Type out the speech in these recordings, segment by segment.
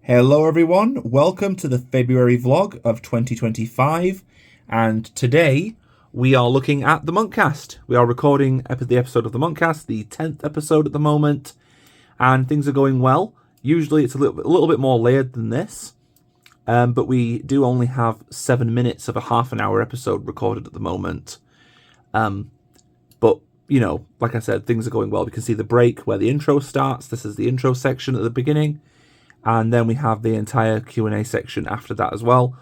Hello everyone, welcome to the February vlog of 2025, and today we are looking at the Monkcast. We are recording the episode of the Monkcast, the 10th episode at the moment, and things are going well. Usually it's a little bit more layered than this, but we do only have 7 minutes of a half an hour episode recorded at the moment. But, you know, like I said, things are going well. We can see the break where the intro starts. This is the intro section at the beginning. And then we have the entire Q&A section after that as well.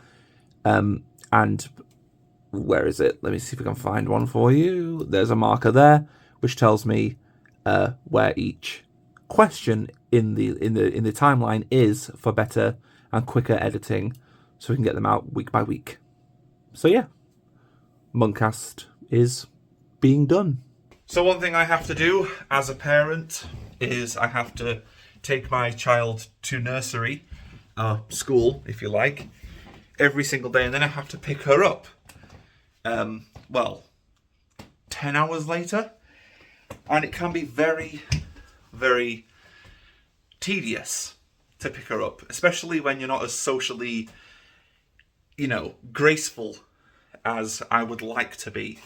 And where is it? Let me see if we can find one for you. There's a marker there, which tells me where each question in the timeline is for better and quicker editing, so we can get them out week by week. So yeah, Monkcast is being done. So one thing I have to do as a parent is I have to take my child to nursery, school, if you like, every single day, and then I have to pick her up, 10 hours later, and it can be very, very tedious to pick her up, especially when you're not as socially, graceful as I would like to be,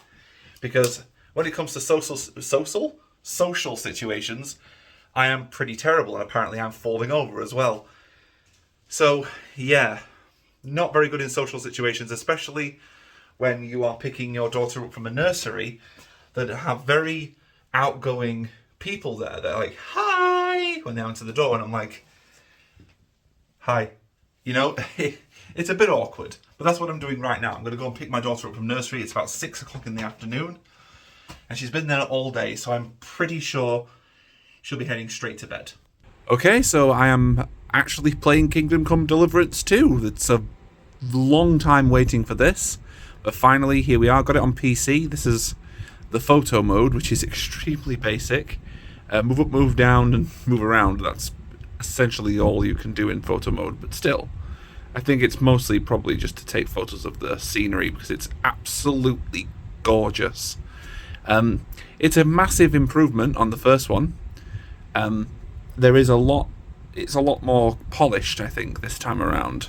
because when it comes to social situations, I am pretty terrible, and apparently I'm falling over as well. So, yeah, not very good in social situations, especially when you are picking your daughter up from a nursery that have very outgoing people there. They're like, hi, when they answer the door, and I'm like, hi. It's a bit awkward, but that's what I'm doing right now. I'm going to go and pick my daughter up from nursery. It's about 6 o'clock in the afternoon, and she's been there all day, so I'm pretty sure she'll be heading straight to bed. Okay, so I am actually playing Kingdom Come Deliverance 2. It's a long time waiting for this, but finally here we are. Got it on PC. This is the photo mode, which is extremely basic. Move up, move down, and move around. That's essentially all you can do in photo mode, but still, I think it's mostly probably just to take photos of the scenery because it's absolutely gorgeous. It's a massive improvement on the first one. There is it's a lot more polished, I think, this time around.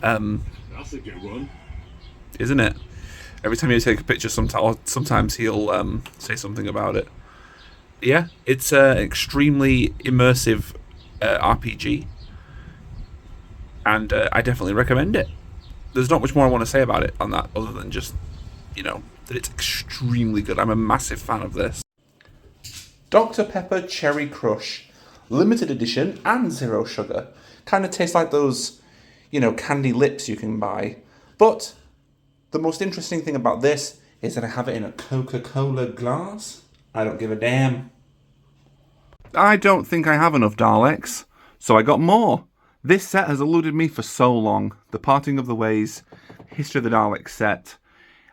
That's a good one. Isn't it? Every time you take a picture, sometimes he'll say something about it. Yeah, it's an extremely immersive RPG. And I definitely recommend it. There's not much more I want to say about it on that, other than just, that it's extremely good. I'm a massive fan of this. Dr. Pepper Cherry Crush, limited edition and zero sugar. Kind of tastes like those, candy lips you can buy. But the most interesting thing about this is that I have it in a Coca-Cola glass. I don't give a damn. I don't think I have enough Daleks, so I got more. This set has eluded me for so long. The Parting of the Ways, History of the Daleks set.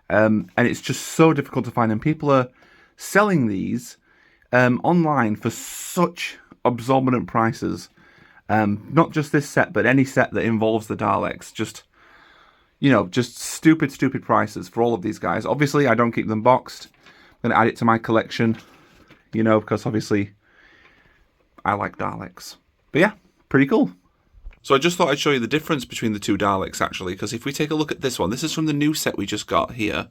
And it's just so difficult to find. And people are selling these online for such exorbitant prices. Not just this set, but any set that involves the Daleks. Just stupid prices for all of these guys. Obviously, I don't keep them boxed. I'm going to add it to my collection, because obviously I like Daleks. But yeah, pretty cool. So I just thought I'd show you the difference between the two Daleks, actually, because if we take a look at this one, this is from the new set we just got here,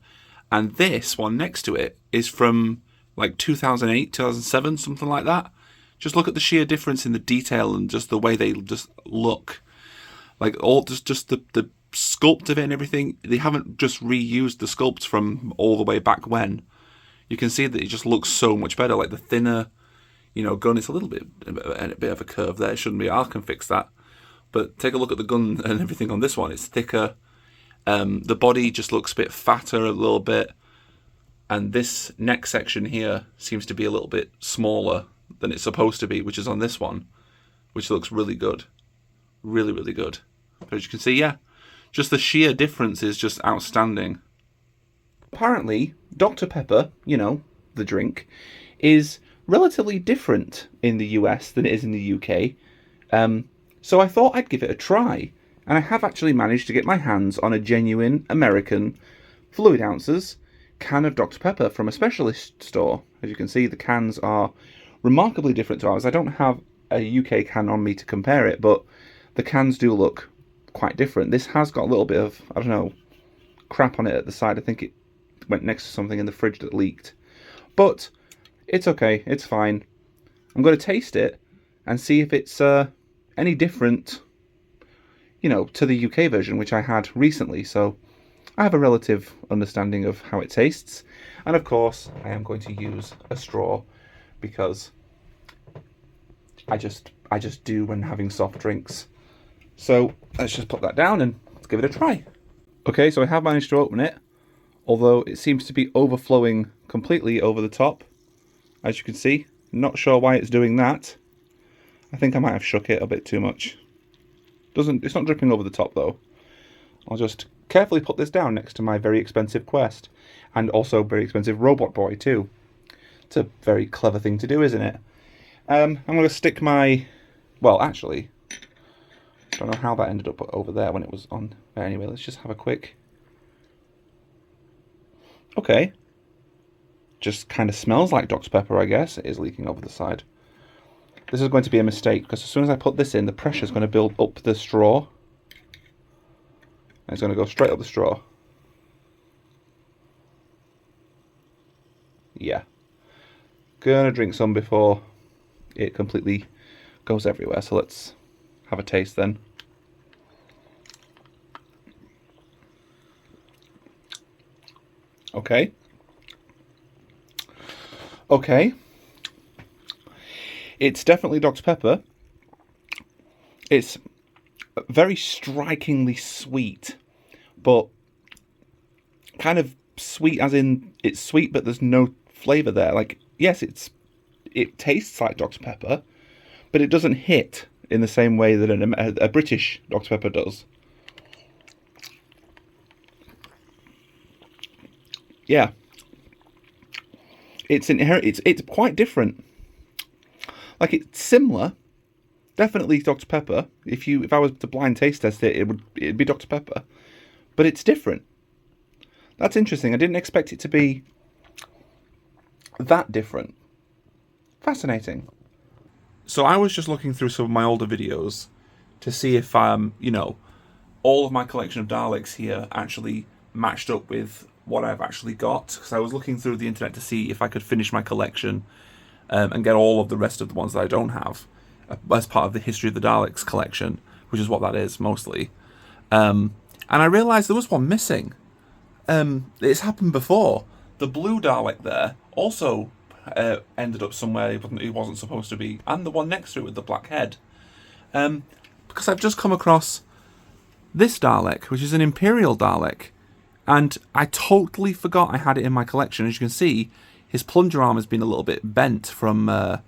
and this one next to it is from like 2008, 2007, something like that. Just look at the sheer difference in the detail and just the way they just look. Like, all just the sculpt of it and everything. They haven't just reused the sculpts from all the way back when. You can see that it just looks so much better. Like the thinner, gun, it's a little bit of a curve there. It shouldn't be. I can fix that. But take a look at the gun and everything on this one. It's thicker. The body just looks a bit fatter a little bit. And this neck section here seems to be a little bit smaller than it's supposed to be, which is on this one, which looks really good. Really, really good. But as you can see, yeah, just the sheer difference is just outstanding. Apparently, Dr. Pepper, the drink, is relatively different in the US than it is in the UK. So I thought I'd give it a try, and I have actually managed to get my hands on a genuine American fluid ounces can of Dr. Pepper from a specialist store. As you can see, the cans are remarkably different to ours. I don't have a UK can on me to compare it, but the cans do look quite different. This has got a little bit of, I don't know, crap on it at the side. I think it went next to something in the fridge that leaked. But it's okay, it's fine. I'm going to taste it and see if it's any different, you know, to the UK version, which I had recently. So I have a relative understanding of how it tastes. And of course, I am going to use a straw because I just do when having soft drinks. So let's just put that down and let's give it a try. Okay, so I have managed to open it, although it seems to be overflowing completely over the top, as you can see. Not sure why it's doing that. I think I might have shook it a bit too much. It's not dripping over the top though. I'll just carefully put this down next to my very expensive Quest, and also very expensive Robot Boy too. It's a very clever thing to do, isn't it? I'm going to stick my... Well, actually, I don't know how that ended up over there when it was on. But anyway, let's just have a quick... Okay. Just kind of smells like Dr. Pepper, I guess. It is leaking over the side. This is going to be a mistake, because as soon as I put this in, the pressure is going to build up the straw. And it's going to go straight up the straw. Yeah. Gonna drink some before it completely goes everywhere. So let's have a taste then. Okay. Okay. It's definitely Dr. Pepper. It's very strikingly sweet, but kind of sweet as in it's sweet but there's no flavour there. Like, yes, it tastes like Dr. Pepper, but it doesn't hit in the same way that a British Dr. Pepper does. Yeah. It's quite different. Like, it's similar. Definitely Dr. Pepper. If I was to blind taste test it, it'd be Dr. Pepper. But it's different. That's interesting. I didn't expect it to be that different. Fascinating. So I was just looking through some of my older videos to see if you know, all of my collection of Daleks here actually matched up with what I've actually got. Because I was looking through the internet to see if I could finish my collection and get all of the rest of the ones that I don't have as part of the History of the Daleks collection, which is what that is mostly. And I realised there was one missing. It's happened before. The blue Dalek there also ended up somewhere it wasn't supposed to be, and the one next to it with the black head. Because I've just come across this Dalek, which is an Imperial Dalek, and I totally forgot I had it in my collection. As you can see, his plunger arm has been a little bit bent from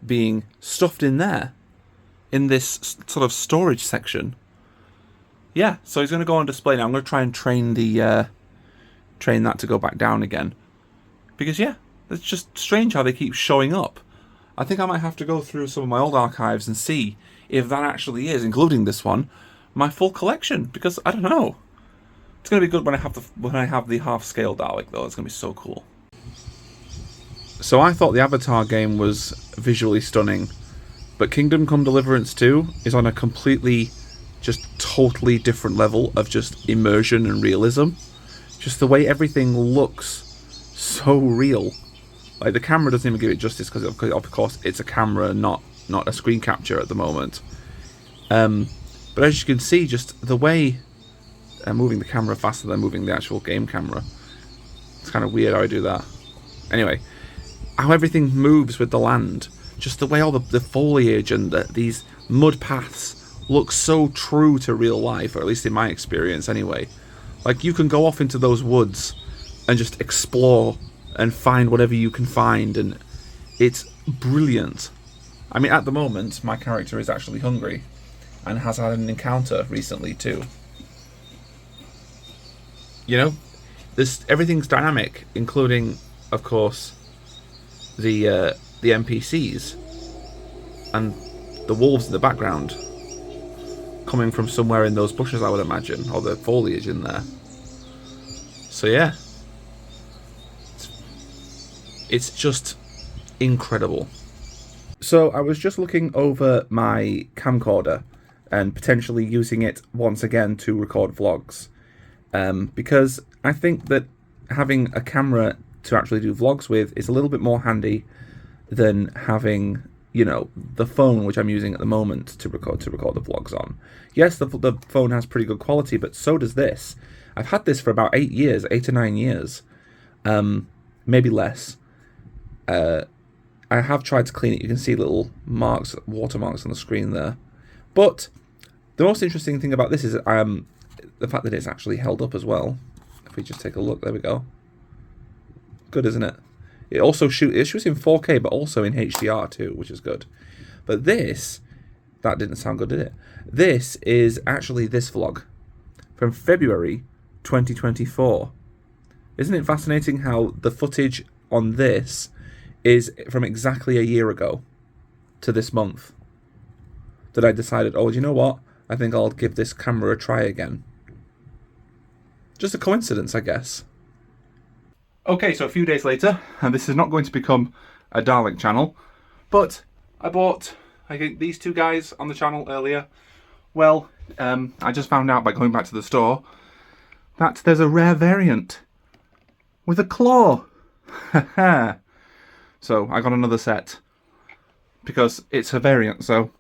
being stuffed in there, in this sort of storage section. Yeah, so he's going to go on display now. I'm going to try and train that to go back down again. Because, yeah, it's just strange how they keep showing up. I think I might have to go through some of my old archives and see if that actually is, including this one, my full collection. Because, I don't know. It's going to be good when I have the half-scale Dalek, though. It's going to be so cool. So I thought the Avatar game was visually stunning, but Kingdom Come Deliverance 2 is on a completely, just totally different level of just immersion and realism. Just the way everything looks so real. Like, the camera doesn't even give it justice because of course it's a camera, not a screen capture at the moment. But as you can see, just the way I'm moving the camera faster than moving the actual game camera. It's kind of weird how I do that. Anyway, how everything moves with the land. Just the way all the foliage and these mud paths look so true to real life, or at least in my experience anyway. Like, you can go off into those woods and just explore and find whatever you can find, and it's brilliant. I mean, at the moment, my character is actually hungry and has had an encounter recently too. You know, everything's dynamic, including, of course, the NPCs and the wolves in the background coming from somewhere in those bushes, I would imagine, or the foliage in there. So yeah, it's just incredible. So I was just looking over my camcorder and potentially using it once again to record vlogs. Because I think that having a camera to actually do vlogs with is a little bit more handy than having, you know, the phone, which I'm using at the moment to record the vlogs on. Yes, the phone has pretty good quality, but so does this. I've had this for about 8 or 9 years, maybe less. I have tried to clean it. You can see little marks, watermarks on the screen there. But the most interesting thing about this is the fact that it's actually held up as well. If we just take a look, there we go. Good, isn't it? It also shoots in 4K, but also in HDR too, which is good. But this, that didn't sound good, did it? This is actually this vlog from February 2024. Isn't it fascinating how the footage on this is from exactly a year ago to this month that I decided, oh, do you know what? I think I'll give this camera a try again. Just a coincidence, I guess. Okay, so a few days later, and this is not going to become a Dalek channel, but I bought, I think, these two guys on the channel earlier. Well, I just found out by going back to the store that there's a rare variant with a claw. So I got another set because it's a variant, so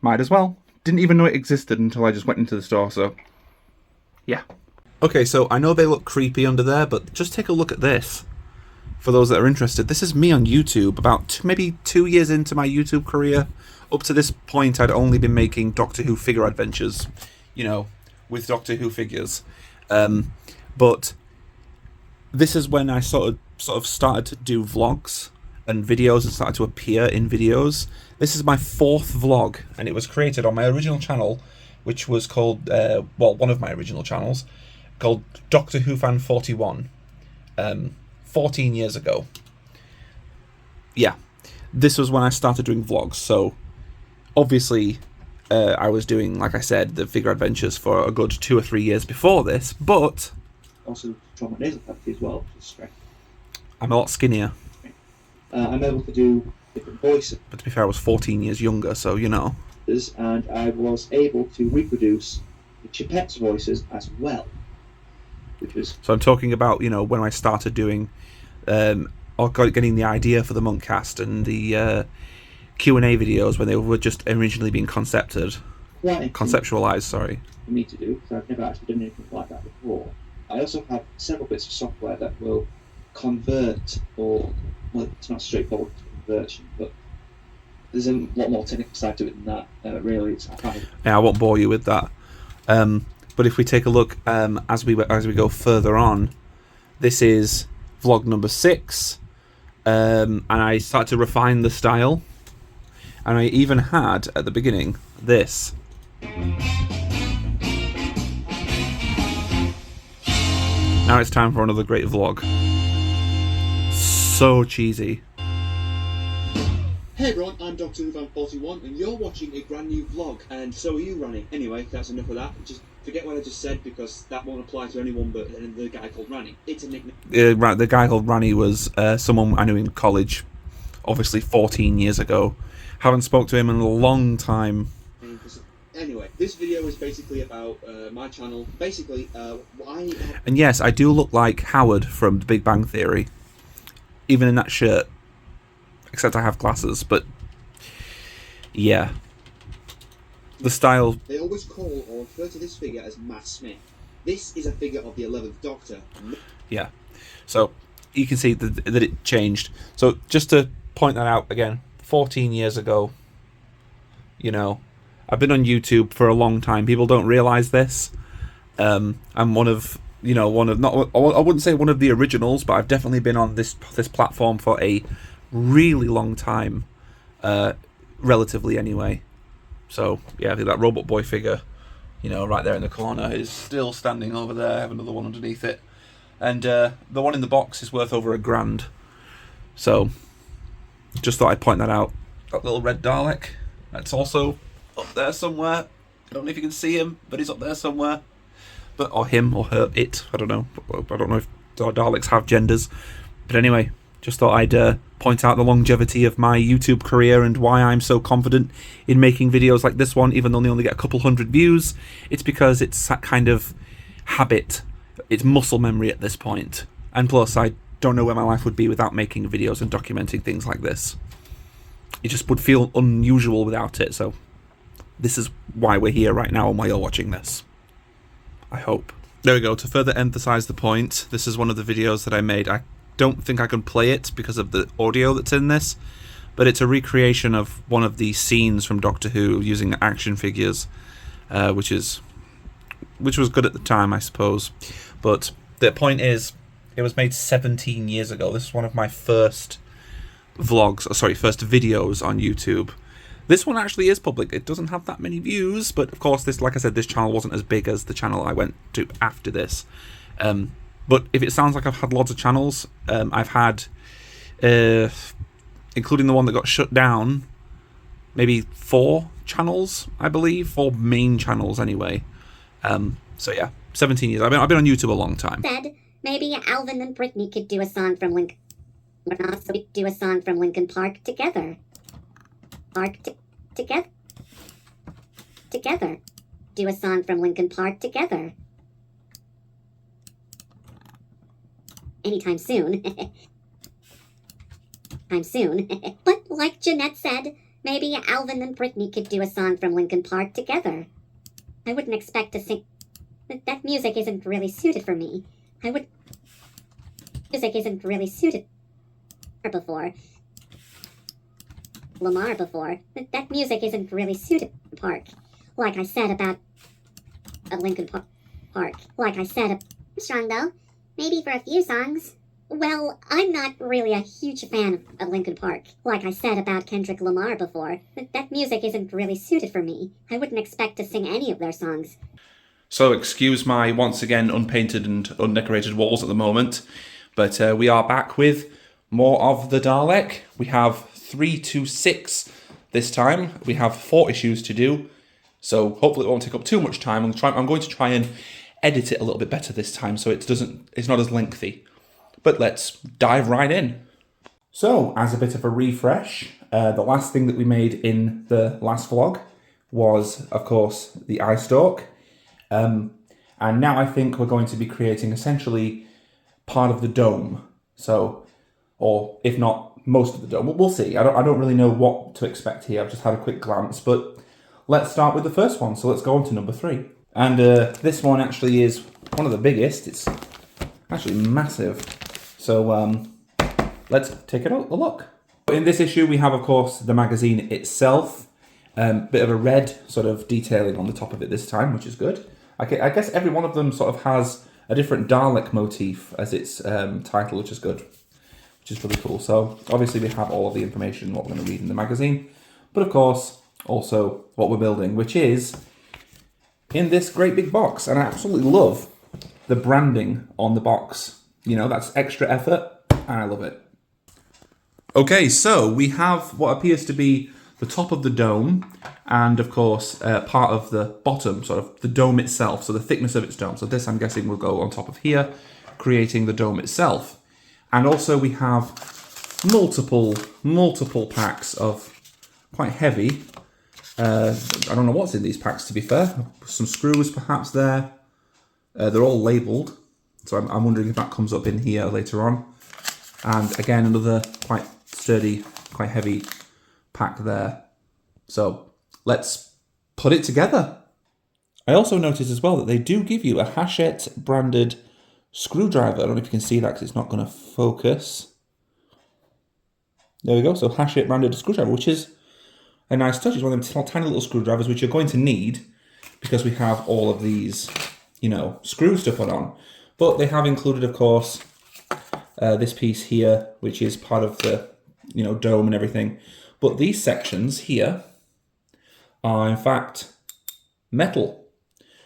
might as well. Didn't even know it existed until I just went into the store, so yeah. Okay, so I know they look creepy under there, but just take a look at this. For those that are interested, this is me on YouTube, about maybe 2 years into my YouTube career. Up to this point, I'd only been making Doctor Who figure adventures, you know, with Doctor Who figures. But this is when I sort of started to do vlogs and videos and started to appear in videos. This is my 4th vlog, and it was created on my original channel, which was called, well, one of my original channels, called Doctor Who Fan 41, 14 years ago. Yeah, this was when I started doing vlogs, so obviously I was doing, like I said, the figure adventures for a good 2 or 3 years before this, but also control my nasal cavity as well, which is great. I'm a lot skinnier. I'm able to do different voices. But to be fair, I was 14 years younger, so you know. And I was able to reproduce the Chipette's voices as well. Which was... So I'm talking about, you know, when I started doing, or getting the idea for the Munk Cast and the Q&A videos when they were just originally being conceptualized, sorry. For me to do, because I've never actually done anything like that before. I also have several bits of software that will convert, or, well, it's not straightforward conversion, but there's a lot more technical side to it than that, really. Yeah, I won't bore you with that. But if we take a look as we go further on, this is vlog number 6, and I started to refine the style, and I even had at the beginning this. Now it's time for another great vlog. So cheesy. Hey everyone, I'm Doctor Who Fan 41 and you're watching a brand new vlog, and so are you, Ranny. Anyway, that's enough of that. Just forget what I just said because that won't apply to anyone but the guy called Ranny. It's a nickname. The guy called Ranny was someone I knew in college, obviously 14 years ago. Haven't spoke to him in a long time. Anyway, this video is basically about my channel. Basically, And yes, I do look like Howard from The Big Bang Theory, even in that shirt. Except I have glasses, but yeah. The style... They always call or refer to this figure as Matt Smith. This is a figure of the 11th Doctor. Yeah. So, you can see that it changed. So, just to point that out again, 14 years ago, you know, I've been on YouTube for a long time. People don't realise this. I'm one of, you know, not, I wouldn't say one of the originals, but I've definitely been on this platform for a really long time, relatively anyway. So yeah, that Robot Boy figure, you know, right there in the corner is still standing over there. I have another one underneath it, and the one in the box is worth over £1,000. So just thought I'd point that out. That little red Dalek, that's also up there somewhere. I don't know if you can see him, but he's up there somewhere. But or him or her, it. I don't know. I don't know if Daleks have genders. But anyway, Just thought I'd point out the longevity of my YouTube career and why I'm so confident in making videos like this one, even though they only get a couple hundred views. It's because it's that kind of habit. It's muscle memory at this point. And plus, I don't know where my life would be without making videos and documenting things like this. It just would feel unusual without it, so this is why we're here right now and why you're watching this. I hope. There we go. To further emphasize the point, this is one of the videos that I made. I don't think I can play it because of the audio that's in this, but it's a recreation of one of the scenes from Doctor Who using action figures, which was good at the time, I suppose. But the point is, it was made 17 years ago. This is one of my first first videos on YouTube. This one actually is public. It doesn't have that many views, but of course, this, like I said, this channel wasn't as big as the channel I went to after this. But if it sounds like I've had lots of channels, I've had, including the one that got shut down, maybe 4 channels, I believe, 4 main channels anyway. So yeah, 17 years. I've been on YouTube a long time. Said maybe Alvin and Brittany could do a song from Lincoln. So we do a song from Lincoln Park together. Together. Do a song from Lincoln Park together. Anytime soon. But like Jeanette said, maybe Alvin and Brittany could do a song from Lincoln Park together. I wouldn't expect to sing. That music isn't really suited for me. Music isn't really suited before. Lamar before. That music isn't really suited Park. Like I said about a Lincoln Park. Like I said, strong though. Maybe for a few songs. Well, I'm not really a huge fan of Lincoln Park. Like I said about Kendrick Lamar before. That music isn't really suited for me. I wouldn't expect to sing any of their songs. So excuse my, once again, unpainted and undecorated walls at the moment. But we are back with more of the Dalek. We have 3 to 6 this time. We have 4 issues to do. So hopefully it won't take up too much time. I'm going to try and edit it a little bit better this time so it's not as lengthy. But let's dive right in. So, as a bit of a refresh, the last thing that we made in the last vlog was, of course, the eye stalk. And now I think we're going to be creating essentially part of the dome. So, or if not most of the dome, we'll see. I don't really know what to expect here. I've just had a quick glance, but let's start with the first one. So let's go on to number 3. And this one actually is one of the biggest. It's actually massive. So let's take a look. In this issue, we have, of course, the magazine itself. Bit of a red sort of detailing on the top of it this time, which is good. I guess every one of them sort of has a different Dalek motif as its title, which is good, which is really cool. So obviously we have all of the information, what we're going to read in the magazine, but of course also what we're building, which is in this great big box. And I absolutely love the branding on the box. You know, that's extra effort, and I love it. Okay, so we have what appears to be the top of the dome, and of course part of the bottom, sort of the dome itself, so the thickness of its dome. So this, I'm guessing, will go on top of here, creating the dome itself. And also we have multiple packs of quite heavy. I don't know what's in these packs, to be fair. Some screws perhaps there. They're all labelled, so I'm wondering if that comes up in here later on. And again, another quite sturdy, quite heavy pack there. So let's put it together. I also noticed as well that they do give you a Hachette branded screwdriver. I don't know if you can see that because it's not going to focus. There we go. So Hachette branded screwdriver, which is a nice touch. It's one of them tiny little screwdrivers which you're going to need because we have all of these, you know, screws to put on. But they have included, of course, this piece here, which is part of the, you know, dome and everything. But these sections here are in fact metal,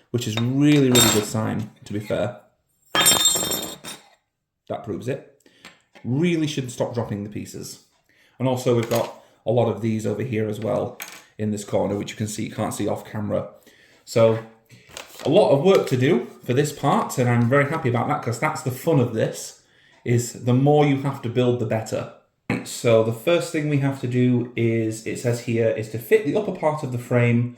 which is really, really good sign, to be fair. That proves it. Really should stop dropping the pieces. And also we've got a lot of these over here as well in this corner, which you can see, can't see off camera. So a lot of work to do for this part, and I'm very happy about that because that's the fun of this, is the more you have to build, the better. So the first thing we have to do is, it says here, is to fit the upper part of the frame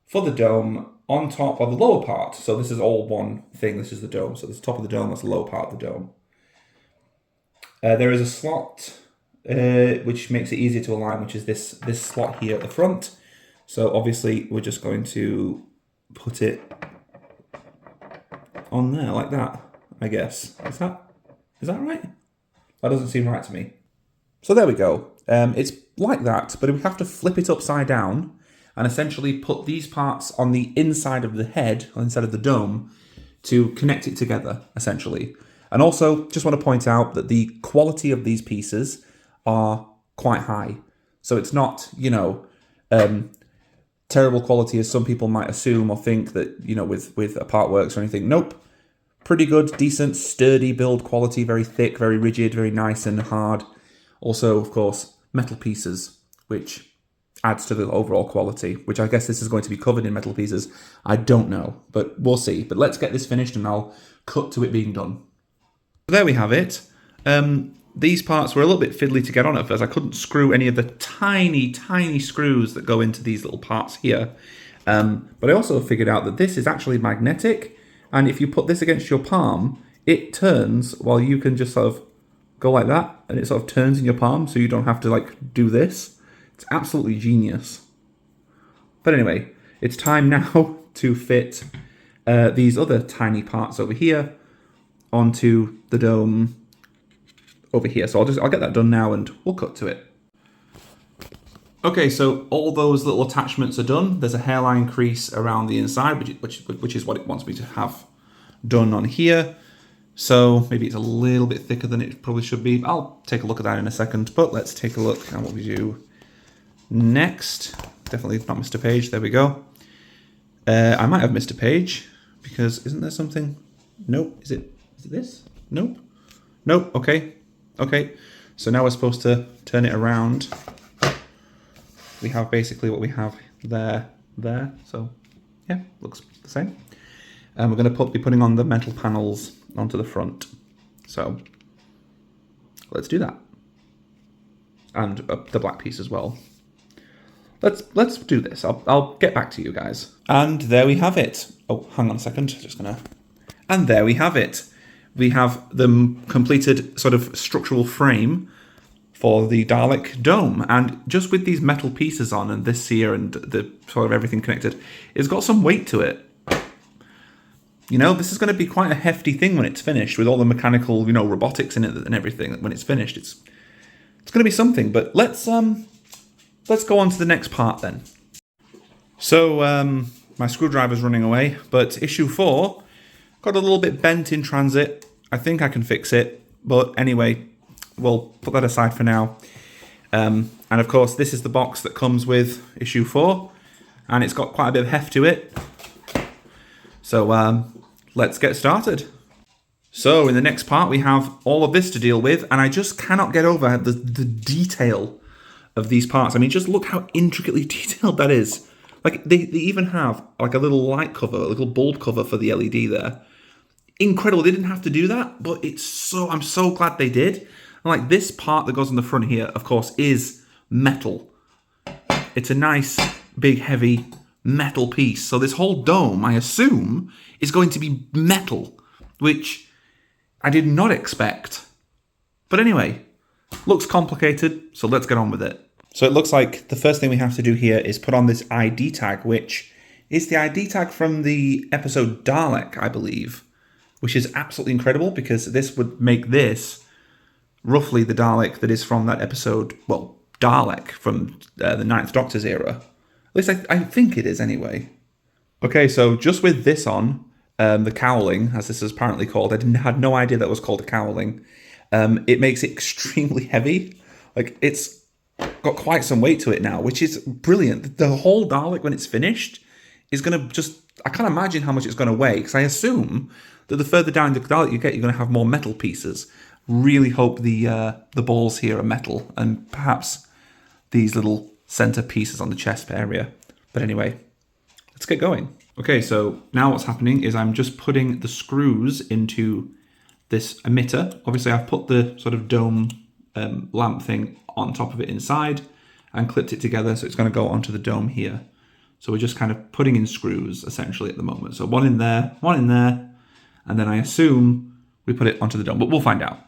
for the dome on top of the lower part. So this is all one thing. This is the dome. So this is the top of the dome, that's the lower part of the dome. There is a slot which makes it easier to align, which is this slot here at the front. So obviously we're just going to put it on there like that, I guess. Is that right? That doesn't seem right to me. So there we go. It's like that, but we have to flip it upside down and essentially put these parts on the inside of the head, or inside of the dome, to connect it together, essentially. And also, just want to point out that the quality of these pieces are quite high. So it's not, you know, terrible quality as some people might assume or think that, you know, with Apartworks or anything. Nope. Pretty good, decent, sturdy build quality, very thick, very rigid, very nice and hard. Also, of course, metal pieces, which adds to the overall quality, which I guess this is going to be covered in metal pieces. I don't know, but we'll see. But let's get this finished and I'll cut to it being done. There we have it. These parts were a little bit fiddly to get on at first. I couldn't screw any of the tiny, tiny screws that go into these little parts here. But I also figured out that this is actually magnetic. And if you put this against your palm, it turns while you can just sort of go like that. And it sort of turns in your palm so you don't have to like do this. It's absolutely genius. But anyway, it's time now to fit these other tiny parts over here onto the dome over here. So I'll get that done now and we'll cut to it. Okay, so all those little attachments are done. There's a hairline crease around the inside, which is what it wants me to have done on here. So maybe it's a little bit thicker than it probably should be. I'll take a look at that in a second, but let's take a look at what we do next. Definitely not missed a page. There we go. I might have missed a page because isn't there something? Nope. Is it this? Nope. Nope. Okay. Okay. So now we're supposed to turn it around. We have basically what we have there. So yeah, looks the same. And we're going to be putting on the metal panels onto the front. So let's do that. And the black piece as well. Let's do this. I'll get back to you guys. And there we have it. Oh, hang on a second. And there we have it. We have the completed sort of structural frame for the Dalek dome. And just with these metal pieces on and this here and the sort of everything connected, it's got some weight to it. You know, this is going to be quite a hefty thing when it's finished with all the mechanical, you know, robotics in it and everything. When it's finished, it's going to be something. But let's go on to the next part then. So my screwdriver's running away, but issue 4 got a little bit bent in transit. I think I can fix it, but anyway, we'll put that aside for now. And of course, this is the box that comes with issue 4, and it's got quite a bit of heft to it. So let's get started. So in the next part, we have all of this to deal with, and I just cannot get over the detail of these parts. I mean, just look how intricately detailed that is. Like, they even have like a little light cover, a little bulb cover for the LED there. Incredible. They didn't have to do that, but I'm so glad they did. And like this part that goes on the front here, of course, is metal. It's a nice, big, heavy metal piece. So this whole dome, I assume, is going to be metal, which I did not expect. But anyway, looks complicated, so let's get on with it. So it looks like the first thing we have to do here is put on this ID tag, which is the ID tag from the episode Dalek, I believe, which is absolutely incredible because this would make this roughly the Dalek that is from that episode, well, Dalek from the Ninth Doctor's era. At least I think it is anyway. Okay, so just with this on, the cowling, as this is apparently called, I had no idea that was called a cowling. It makes it extremely heavy. Like, it's got quite some weight to it now, which is brilliant. The whole Dalek, when it's finished, is going to just... I can't imagine how much it's going to weigh, because I assume that the further down the Dalek you get, you're going to have more metal pieces. Really hope the balls here are metal, and perhaps these little center pieces on the chest area. But anyway, let's get going. Okay, so now what's happening is I'm just putting the screws into this emitter. Obviously, I've put the sort of dome lamp thing on top of it inside and clipped it together, so it's going to go onto the dome here. So we're just kind of putting in screws, essentially, at the moment. So one in there, and then I assume we put it onto the dome, but we'll find out.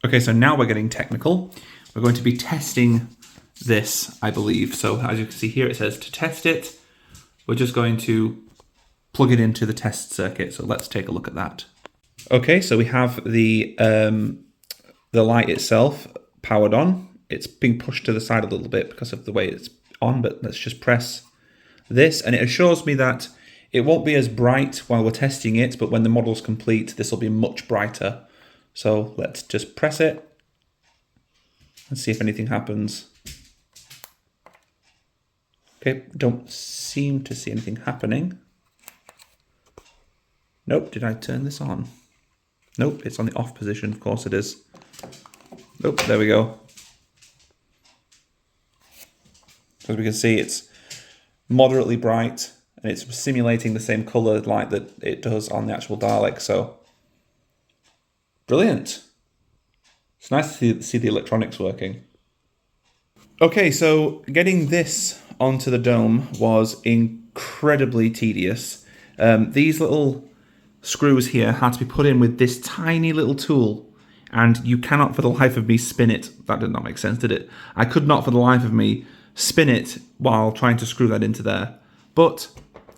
Okay, so now we're getting technical. We're going to be testing this, I believe. So as you can see here, it says to test it, we're just going to plug it into the test circuit. So let's take a look at that. Okay, so we have the light itself powered on. It's being pushed to the side a little bit because of the way it's on, but let's just press this, and it assures me that it won't be as bright while we're testing it, but when the model's complete, this will be much brighter. So let's just press it and see if anything happens. Okay, don't seem to see anything happening. Nope, did I turn this on? Nope, it's on the off position, of course it is. Nope, there we go. As we can see, it's moderately bright, and it's simulating the same color light that it does on the actual Dalek, so brilliant. It's nice to see the electronics working. Okay, so getting this onto the dome was incredibly tedious. These little screws here had to be put in with this tiny little tool, and you cannot for the life of me spin it. That did not make sense, did it? I could not for the life of me spin it while trying to screw that into there. But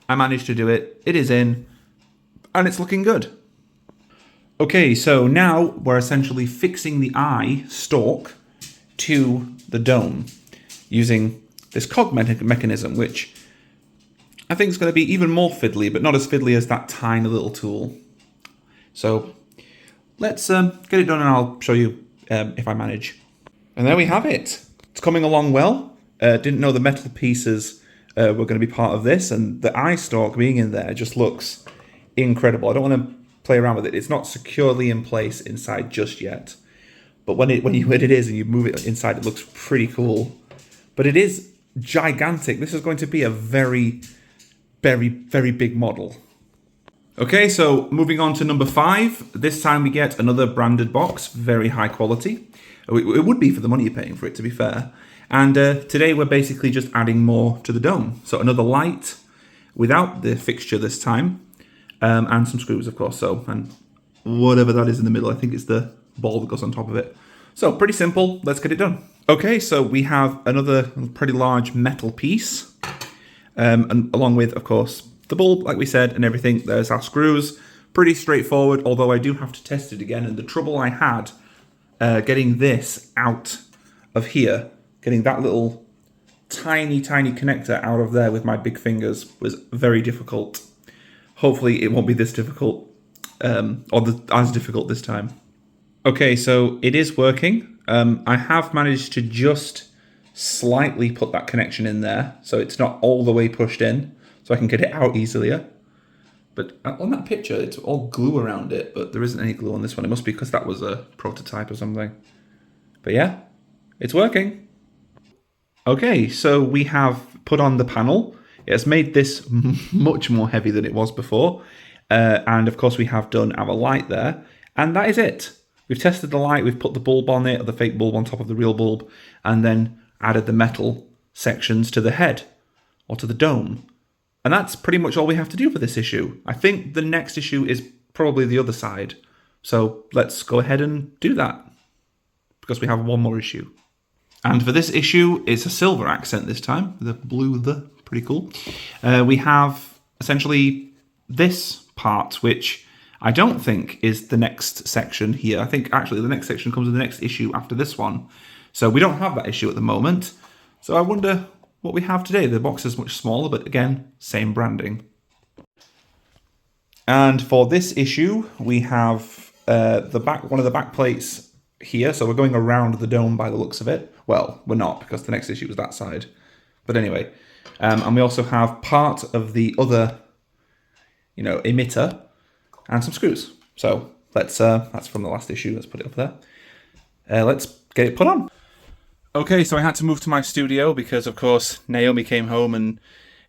I managed to do it. It is in, and it's looking good. Okay, so now we're essentially fixing the eye stalk to the dome using this cog mechanism, which I think is going to be even more fiddly, but not as fiddly as that tiny little tool. So let's get it done, and I'll show you if I manage. And there we have it. It's coming along well. Didn't know the metal pieces were going to be part of this, and the eye stalk being in there just looks incredible. I don't want to play around with it. It's not securely in place inside just yet, but when it is and you move it inside, it looks pretty cool. But it is gigantic. This is going to be a very, very, very big model. Okay, so moving on to number 5. This time we get another branded box, very high quality. It would be for the money you're paying for it, to be fair. And today we're basically just adding more to the dome. So another light without the fixture this time, and some screws, of course. So, and whatever that is in the middle, I think it's the ball that goes on top of it. So pretty simple, let's get it done. Okay, so we have another pretty large metal piece, and along with, of course, the bulb, like we said, and everything. There's our screws. Pretty straightforward, although I do have to test it again. And the trouble I had getting this out of here, getting that little tiny connector out of there with my big fingers was very difficult. Hopefully it won't be this difficult, as difficult this time. Okay, so it is working. I have managed to just slightly put that connection in there, so it's not all the way pushed in, so I can get it out easier. But on that picture, it's all glue around it, but there isn't any glue on this one. It must be because that was a prototype or something. But yeah, it's working. Okay, so we have put on the panel. It has made this much more heavy than it was before. And of course we have done our light there. And that is it. We've tested the light, we've put the bulb on it, or the fake bulb on top of the real bulb, and then added the metal sections to the head, or to the dome. And that's pretty much all we have to do for this issue. I think the next issue is probably the other side. So let's go ahead and do that, because we have one more issue. And for this issue, it's a silver accent this time, the blue, pretty cool. We have essentially this part, which I don't think is the next section here. I think actually the next section comes in the next issue after this one. So we don't have that issue at the moment. So I wonder what we have today. The box is much smaller, but again, same branding. And for this issue, we have one of the back plates here. So we're going around the dome by the looks of it. Well, we're not, because the next issue was that side. But anyway, and we also have part of the other, emitter and some screws. So let's, that's from the last issue. Let's put it up there. Let's get it put on. Okay, so I had to move to my studio because, of course, Naomi came home and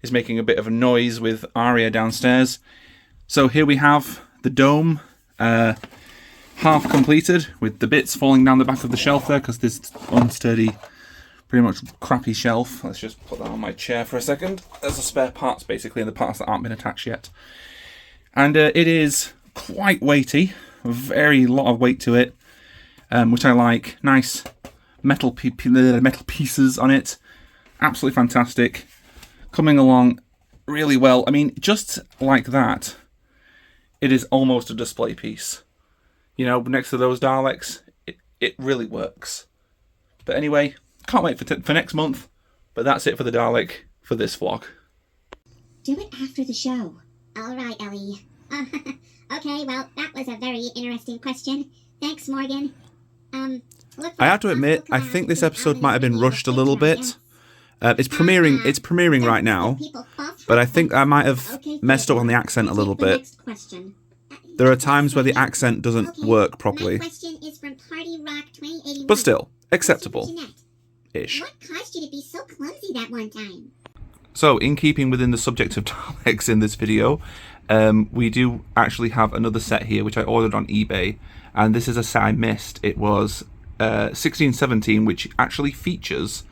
is making a bit of a noise with Aria downstairs. So here we have the dome. half completed with the bits falling down the back of the shelf there because this unsteady, pretty much crappy shelf. Let's just put that on my chair for a second. There's the spare parts basically, and the parts that aren't been attached yet. And it is quite weighty, a very lot of weight to it, which I like. Nice metal pieces on it. Absolutely fantastic. Coming along really well. I mean, just like that, it is almost a display piece. You know, next to those Daleks, it really works. But anyway, can't wait for next month. But that's it for the Dalek for this vlog. Do it after the show. All right, Ellie. Okay, well, that was a very interesting question. Thanks, Morgan. I have to admit, I think this episode might have been rushed a little bit. It's premiering right now, but I think I might have messed up on the accent a little bit. There are times where the accent doesn't work properly. But still, acceptable-ish. What caused you to be so clumsy that one time? So, in keeping within the subject of Daleks in this video, we do actually have another set here, which I ordered on eBay, and this is a set I missed. It was 1617, which actually features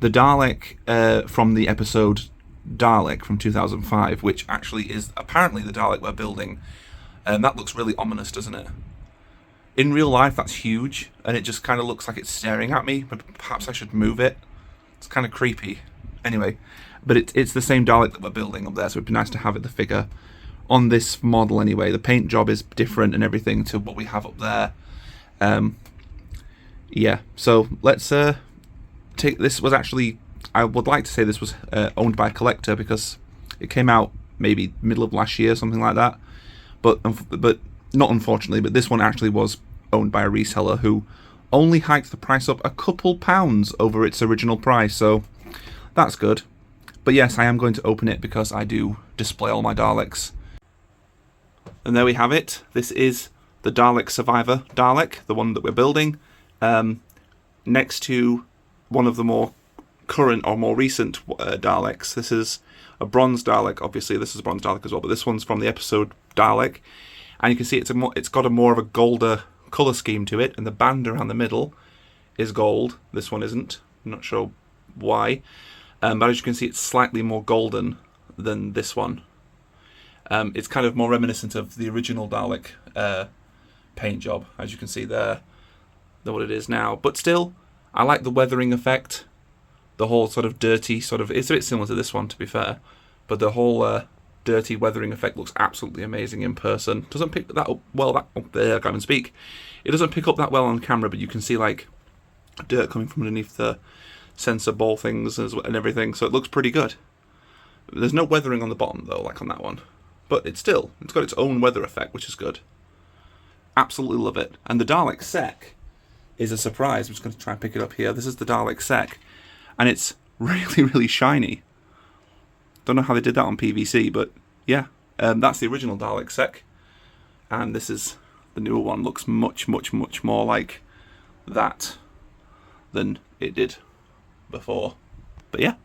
the Dalek from the episode Dalek from 2005, which actually is apparently the Dalek we're building. And that looks really ominous, doesn't it? In real life, that's huge, and it just kind of looks like it's staring at me, but perhaps I should move it. It's kind of creepy. Anyway, but it's the same Dalek that we're building up there, so it'd be nice to have the figure on this model anyway. The paint job is different and everything to what we have up there. Yeah, so let's take... This was actually... I would like to say this was owned by a collector because it came out maybe middle of last year, something like that. But not unfortunately, but this one actually was owned by a reseller who only hiked the price up a couple pounds over its original price, so that's good. But yes, I am going to open it because I do display all my Daleks. And there we have it. This is the Dalek Survivor Dalek, the one that we're building, next to one of the more current or more recent Daleks. This is a bronze Dalek. Obviously, this is a bronze Dalek as well, but this one's from the episode Dalek, and you can see it's got a more of a golder colour scheme to it, and the band around the middle is gold. This one isn't. I'm not sure why, but as you can see, it's slightly more golden than this one. It's kind of more reminiscent of the original Dalek paint job, as you can see there, than what it is now. But still, I like the weathering effect. The whole sort of dirty it's a bit similar to this one, to be fair, but the whole dirty weathering effect looks absolutely amazing in person. Doesn't pick that up well. I can't even speak. It doesn't pick up that well on camera, but you can see like dirt coming from underneath the sensor ball things and everything, so it looks pretty good. There's no weathering on the bottom though, like on that one, but it's got its own weather effect, which is good. Absolutely love it. And the Dalek Sec is a surprise. I'm just going to try and pick it up here. This is the Dalek Sec, and it's really, really shiny. Don't know how they did that on PVC, but yeah, that's the original Dalek Sec, and this is the newer one. Looks much, much, much more like that than it did before. But yeah,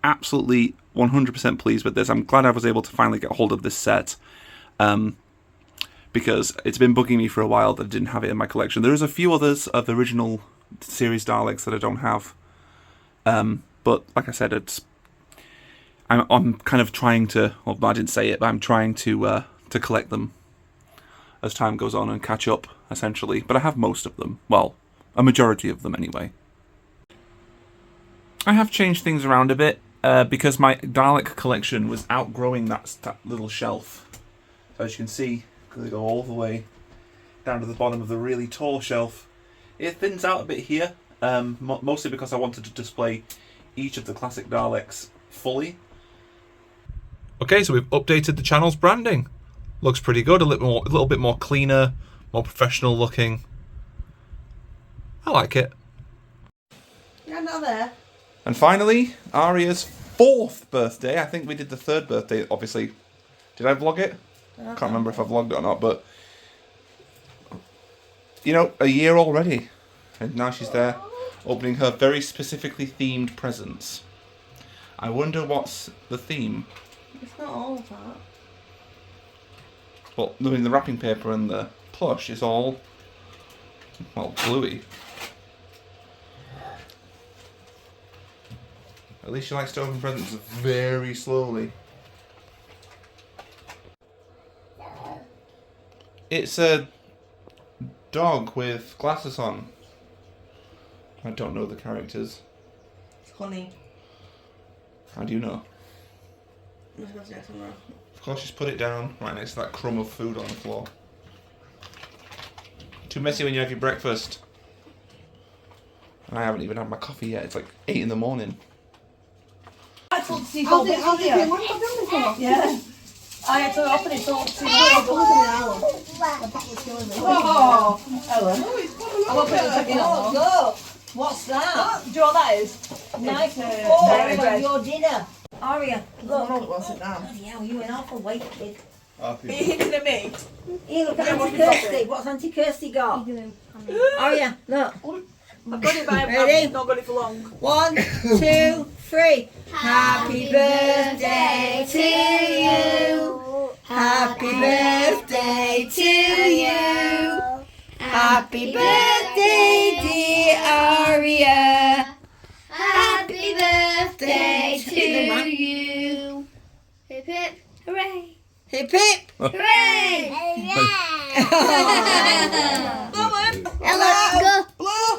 absolutely 100% pleased with this. I'm glad I was able to finally get hold of this set, because it's been bugging me for a while that I didn't have it in my collection. There's a few others of the original series Daleks that I don't have, but like I said, I'm kind of trying to, well, I didn't say it, but I'm trying to collect them as time goes on and catch up, essentially. But I have most of them. Well, a majority of them anyway. I have changed things around a bit because my Dalek collection was outgrowing that little shelf. So as you can see, they go all the way down to the bottom of the really tall shelf. It thins out a bit here, mostly because I wanted to display each of the classic Daleks fully. Okay, so we've updated the channel's branding. Looks pretty good, a little bit more cleaner, more professional looking. I like it. You're not there. And finally, Aria's 4th birthday. I think we did the 3rd birthday, obviously. Did I vlog it? I can't remember if I vlogged it or not, but you know, a year already. And now she's there, opening her very specifically themed presents. I wonder what's the theme. It's not all of that. Well, I mean, the wrapping paper and the plush is all, well, gluey. At least she likes to open presents very slowly. It's a dog with glasses on. I don't know the characters. It's Honey. How do you know? I'm supposed to get somewhere. Of course, she's put it down right next to that crumb of food on the floor. Too messy when you have your breakfast. And I haven't even had my coffee yet. It's like 8 in the morning. How's it feel? Yeah. I had to open it all to Oh, Ellen. I won't put it again. Look, what's that? Do you know what that is? Nice Dairy for bread. your dinner. Aria, look. Well, sit down. Bloody hell, you're an awful weight, kid. Are you hinting at me? Here, look at Yeah, Auntie Kirsty. What's Auntie Kirsty got? Aria, look. I've got it, but Ready? I've not got it for long. 1, 2, 3. Happy birthday to you. Happy birthday to you. Happy birthday, dear Aria. Happy birthday to you. Hip hip, hooray! Hip hip. Hooray! Blow him! Ella, go! Blow!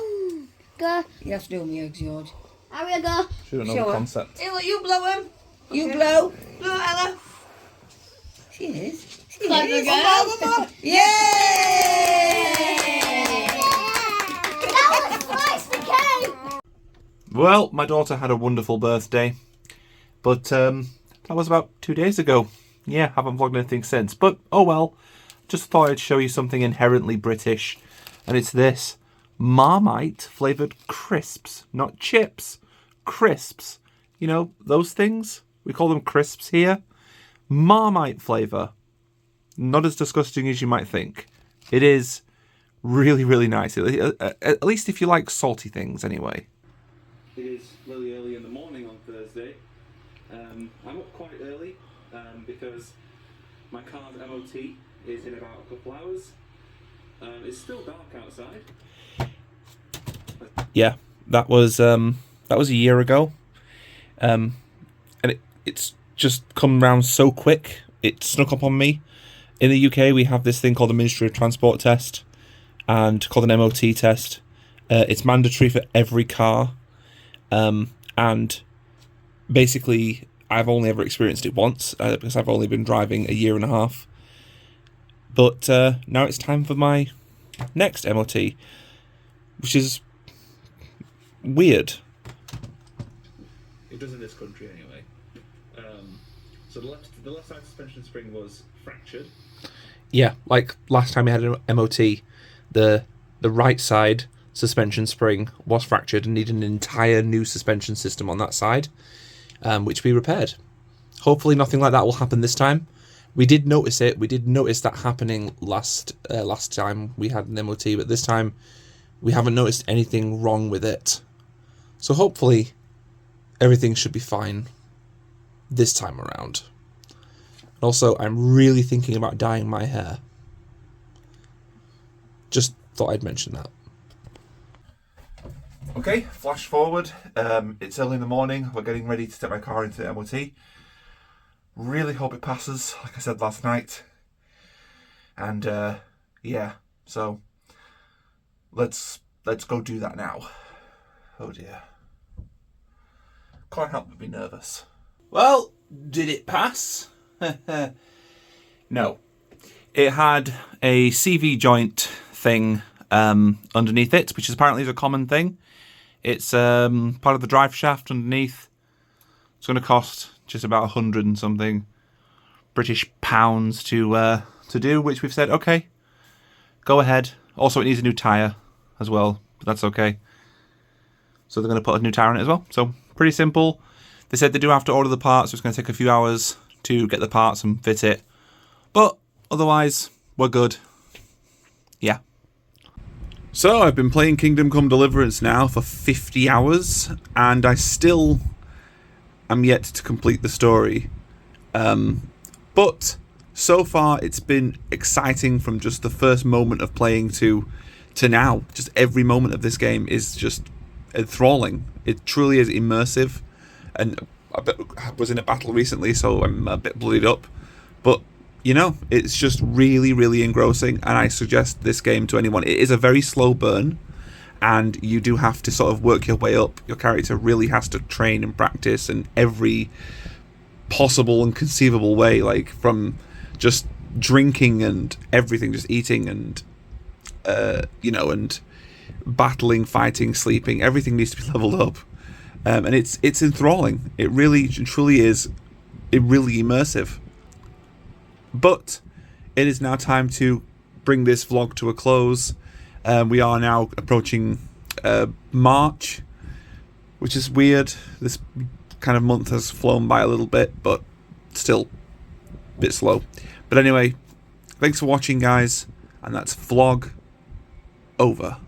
Go! You have to do me, George. Aria, go! Should have Show known the her. concept. Ella, you blow him! You blow. Blow, Ella! She is. She Clever is. girl. Yay! That was twice the cake! Well, my daughter had a wonderful birthday. But that was about 2 days ago. Yeah, haven't vlogged anything since. But, oh well. Just thought I'd show you something inherently British. And it's this. Marmite flavoured crisps. Not chips. Crisps. You know, those things? We call them crisps here. Marmite flavour. Not as disgusting as you might think. It is really, really nice. At least if you like salty things, anyway. It is really early in the morning on Thursday. I'm up quite early because my car's MOT is in about a couple hours. It's still dark outside. Yeah, that was a year ago, and it's just come round so quick. It snuck up on me. In the UK, we have this thing called the Ministry of Transport test, and called an MOT test. It's mandatory for every car, and basically, I've only ever experienced it once because I've only been driving a year and a half. But now it's time for my next MOT, which is weird. It does in this country anyway. So the left side suspension spring was fractured. Yeah, like last time we had an MOT, the right side suspension spring was fractured and needed an entire new suspension system on that side, which we repaired. Hopefully nothing like that will happen this time. We did notice it. We did notice that happening last time we had an MOT, but this time we haven't noticed anything wrong with it. So hopefully everything should be fine this time around. Also, I'm really thinking about dyeing my hair. Just thought I'd mention that. Okay, flash forward. It's early in the morning. We're getting ready to take my car into the MOT. Really hope it passes, like I said last night. And yeah, so let's go do that now. Oh dear. Can't help but be nervous. Well, did it pass? No. It had a CV joint thing underneath it, which is apparently a common thing. It's part of the drive shaft underneath. It's going to cost just about 100 and something British pounds to do, which we've said, okay, go ahead. Also, it needs a new tyre as well, but that's okay. So they're going to put a new tyre on it as well. So pretty simple. They said they do have to order the parts, so it's going to take a few hours to get the parts and fit it. But otherwise, we're good. Yeah. So I've been playing Kingdom Come Deliverance now for 50 hours, and I still am yet to complete the story. But so far it's been exciting from just the first moment of playing to now. Just every moment of this game is just enthralling. It truly is immersive, and I was in a battle recently, so I'm a bit bloodied up, but you know, it's just really, really engrossing, and I suggest this game to anyone. It is a very slow burn, and you do have to sort of work your way up. Your character really has to train and practice in every possible and conceivable way, like from just drinking and everything, just eating and you know, and battling, fighting, sleeping. Everything needs to be leveled up, and it's enthralling. It really truly is. It really immersive. But it is now time to bring this vlog to a close. We are now approaching March, which is weird. This kind of month has flown by a little bit, but still a bit slow. But anyway, thanks for watching, guys, and that's vlog over.